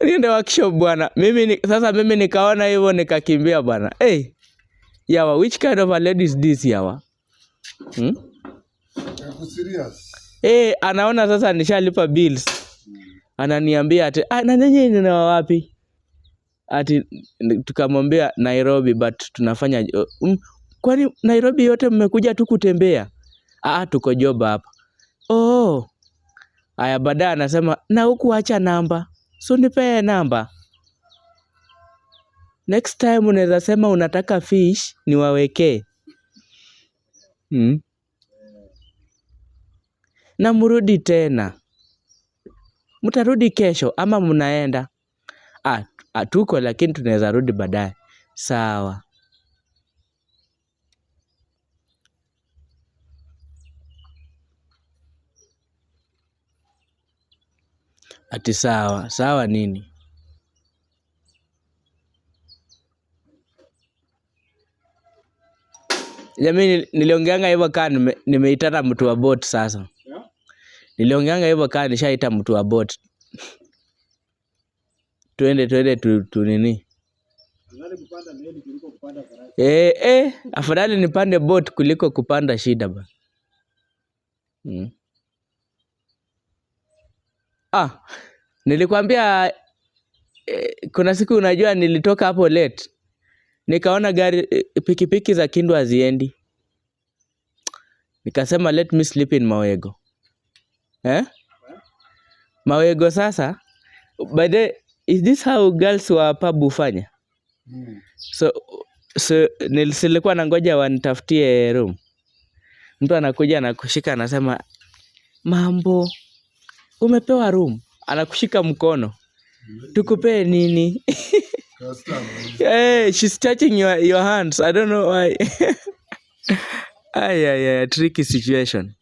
Niende workshop bwana. Mimi nikaona hivyo nikakimbia bwana. Yawa, which kind of a lady is this yawa? Serious. Anaona sasa nishalipa bills. Ananiambia ati na nyinyi ni wapi? Ati tukamwambia Nairobi but tunafanya Kwani Nairobi yote mmekuja tu kutembea? Tuko job hapa. Oh. Aya, baadaye anasema na huku acha namba. So nipee namba. Next time unaweza sema unataka fish niwawekee. Na mrudi tena. Mtarudi kesho ama mnaenda? Tuko lakini tunaweza rudi baadaye. Sawa. Ati sawa. Sawa nini? Jamii niliongeanga hivyo kama nimeitana mtu wa boat sasa. Niliongeanga hivyo kama nishaita mtu wa boat. Twende tu nini? Afadhali nipande boat kuliko kupanda shida ba. Nilikwambia kuna siku unajua nilitoka hapo late. Nikaona gari pikipiki za Kindu haziendi. Nikasema let me sleep in Mawego. Mawego sasa. By the is this how girls wa pub hufanya? So nilikuwa nangoja wanitafutie room. Mtu anakuja anakushika anasema mambo umepewa room, anakushika mkono. Tukupee nini? Hey, she's touching your hands. I don't know why. Tricky situation.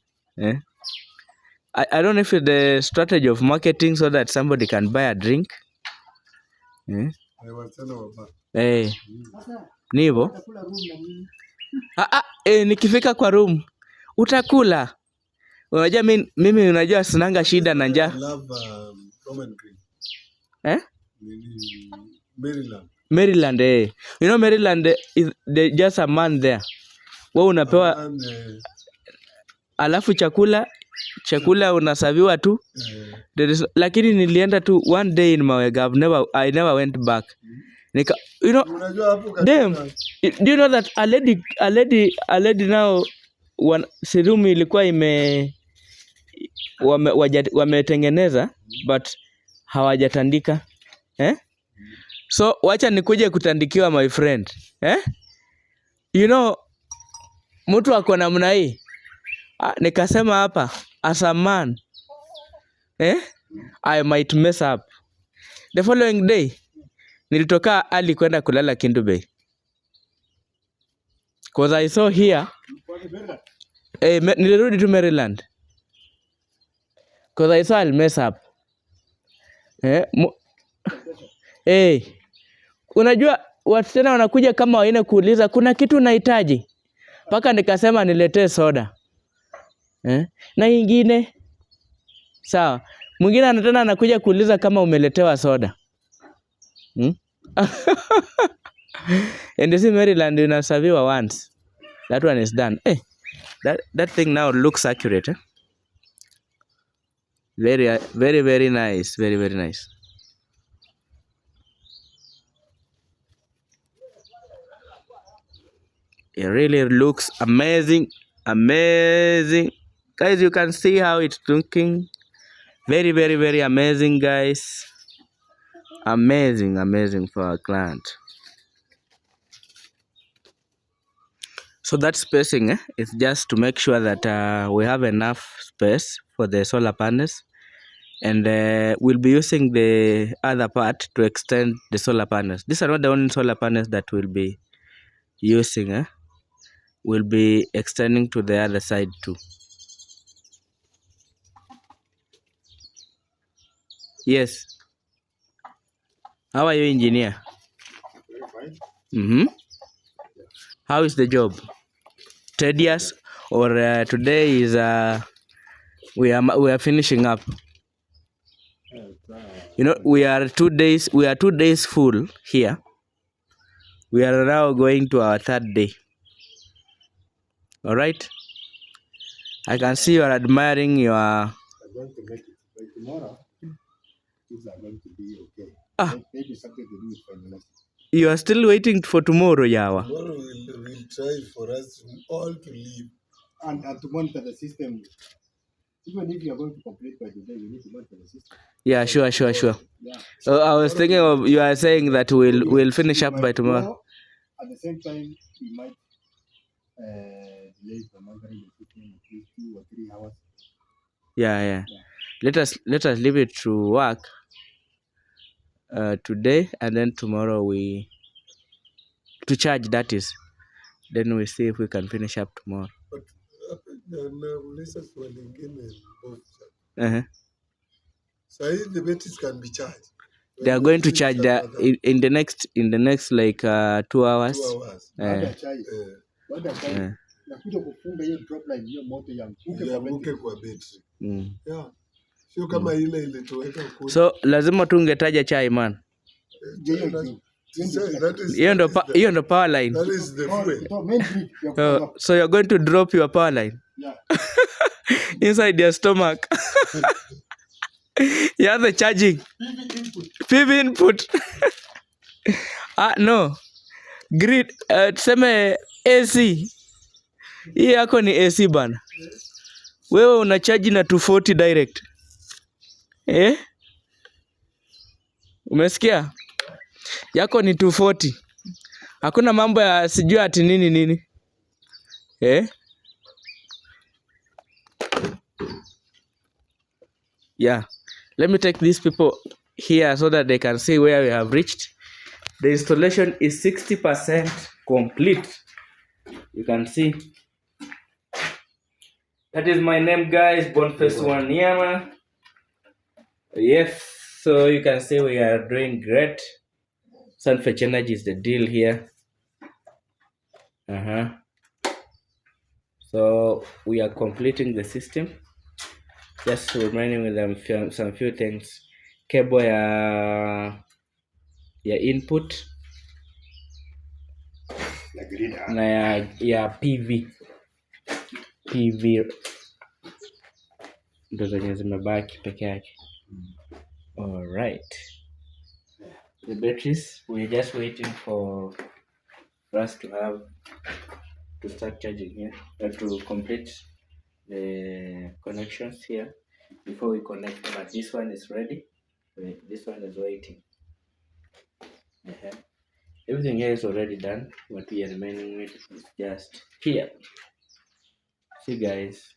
I don't know if it's the strategy of marketing so that somebody can buy a drink. Nivo. Nikifika kwa room utakula. Unajua mimi unajua sinanga shida na njaa. Maryland. You know Maryland is just a man there. Wewe unapewa alafu chakula unasaviwa tu. Lakini nilienda tu one day in Mawega. I never went back. You know, damn, do you know that a lady now serum ilikuwa wametengeneza but hawajatandika. So wacha nikuje kutandikiwa my friend. You know, mtu ako namna hii. Nikasema hapa as a man I might mess up. The following day nilitoka ali kwenda kulala Kindu Bay. Cause I saw here nilirudi to Maryland. Cause I saw I'll mess up. Unajua watu tena wanakuja kama waine kuuliza kuna kitu unahitaji. Paka nikasema niletee soda. Na ingine sawa. Mwingine anatena anakuja kuuliza kama umeletewa soda. And you see Maryland unasaviwa once. That one is done. That thing now looks accurate. Very, very, very nice. Very, very nice. It really looks amazing. Amazing. Guys, you can see how it's looking. Very, very, very amazing, guys. Amazing for our client. So that spacing is just to make sure that we have enough space for the solar panels, and we'll be using the other part to extend the solar panels. These are not the only solar panels that we'll be using. We'll be extending to the other side too. Yes. How are you, engineer? Very fine. How is the job? Tedious, or today is we are finishing up. You know, we are 2 days full here. We are now going to our 3rd day. All right. I can see you are admiring your. I'm going to make it by tomorrow. Things are going to be okay. Maybe something to do with finalizing. You are still waiting for tomorrow, Yawa. Tomorrow we'll try for us all to leave. And to monitor the system. Even if you are going to complete by today, you need to monitor the system. Yeah, sure. Yeah. I was thinking of you are saying that we'll finish up by tomorrow. At the same time, we might delay for monitoring the system at least 2 or 3 hours. Yeah. Let us leave it to work today, and then tomorrow to charge, that is. Then we see if we can finish up tomorrow. But nauliza swali lingine both. So the batteries can be charged. They are going to charge that in the next like 2 hours. 2 hours. Nakuja kufunga hiyo drop line hiyo moto yanguke kwa battery. Yeah. Sio kama ile ilitoweka kule. So lazima tungetaja chai man. Hiyo ndo power line. That is the fuel. So you're going to drop your power line. Yeah. Inside your stomach. You have the charging. PV input. No. Grid, tuseme AC. Hii yako ni AC bana. Wewe una charge na 240 direct. Umesikia? Yako ni 240. Hakuna mambo ya sijui ati nini. Yeah. Let me take these people here so that they can see where we have reached. The installation is 60% complete. You can see. That is my name, guys. Boniface Wanyama. Yes. So you can see we are doing great. Sunfetch Energy is the deal here. So we are completing the system. Just reminding with them some few things. Cable ya input na ya PV ndo zenye zimebaki peke yake. All right. The batteries, we're just waiting for us to start charging here, to complete the connections here before we connect. But this one is ready. This one is waiting. Everything here is already done. What we are remaining with is just here. See, guys.